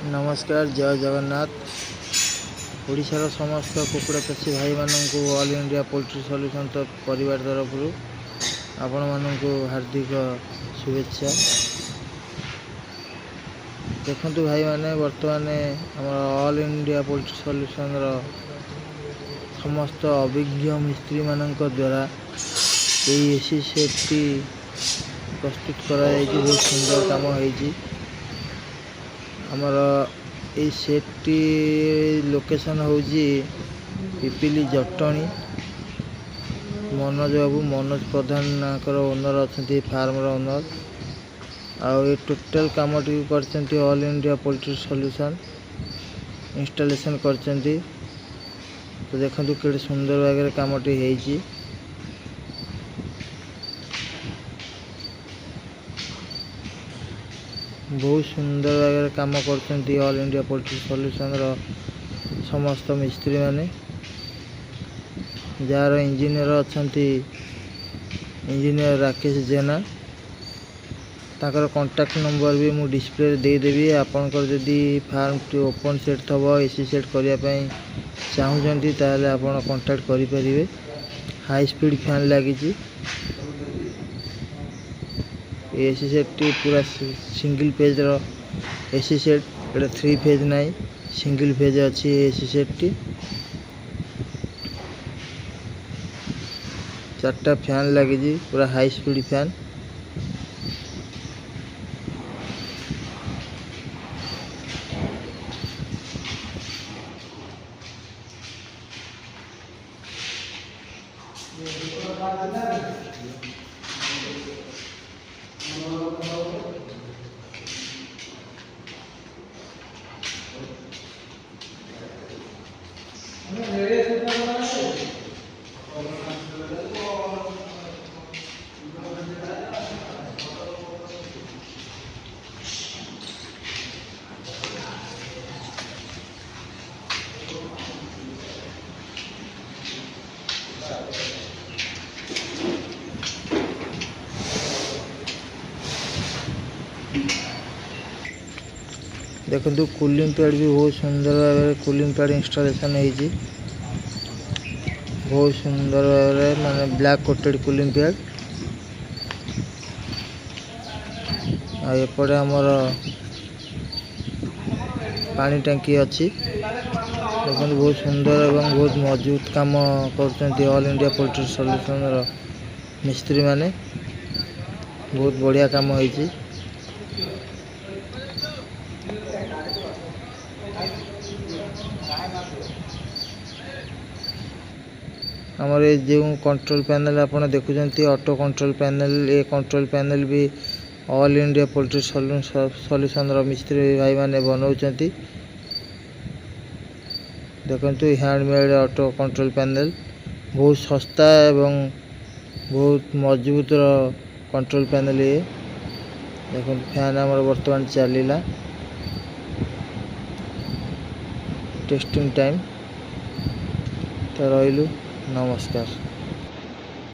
नमस्कार जय जगन्नाथ। ओडिशार समस्त कुकुड़ा चाषी भाई मानक ऑल इंडिया पोल्ट्री सॉल्यूशन परिवार तरफ आपण मानक हार्दिक शुभेच्छा। देखंतु भाई माने वर्तमान ऑल इंडिया पोल्ट्री सॉल्यूशन समस्त अभिज्ञ मिस्त्री मानक द्वारा एसी सेट प्रस्तुत करा बहुत सुंदर काम होइछि। आमर ये सेट लोकेशन हूँ पिपिली जटणी। मनोज बाबू मनोज प्रधान ओनर अच्छा फार्म ओनर आउ टोटल काम कर all India poultry solution installation कर। तो देखो कि सुंदर भाग कामटी है। बहुत सुंदर भाव काम कर ऑल इंडिया पोल्ट्री सॉल्यूशन समस्त मिस्त्री माने जार इंजीनियर अच्छा इंजीनियर राकेश जेना ताकर कांटेक्ट नंबर भी मु डिस्प्ले देदेवी। आपनकर जदि फार्म टी ओपन सेट थबो एसी सेट करने चाहूँगी ताहले आपन कांटेक्ट करें। हाई स्पीड फैन लगी एसी सेट टी पूरा सिंगल पेज रो एसी सेट एटा 3 फेज नहीं सिंगल फेज अच्छी एसी सेट टी 4टा फैन लगी पूरा हाई स्पीड फैन। देखो कूलिंग पैड भी बहुत सुंदर भाव कूलिंग पैड इंस्टॉलेशन है। बहुत सुंदर भाव माने ब्लैक कोटेड कूलिंग पैड। एपटे आमर पानी टंकी अच्छी। देखो बहुत सुंदर एवं बहुत मजबूत काम कर ऑल इंडिया पोल्ट्री सॉल्यूशन मिस्त्री माने बहुत बढ़िया काम होइछि। आमर जो कंट्रोल पैनल आप देखुं ऑटो कंट्रोल पैनल ये कंट्रोल पैनल भी ऑल इंडिया पोल्ट्री सॉल्यूशन मिस्त्री भाई माने बनाउछंती। देखंतु हैंडमेड ऑटो कंट्रोल पैनल बहुत सस्ता एवं बहुत मजबूत कंट्रोल पैनल ये। देखो फैन आमर वर्तमान चलिला टेस्टिंग टाइम तो रही। नमस्कार।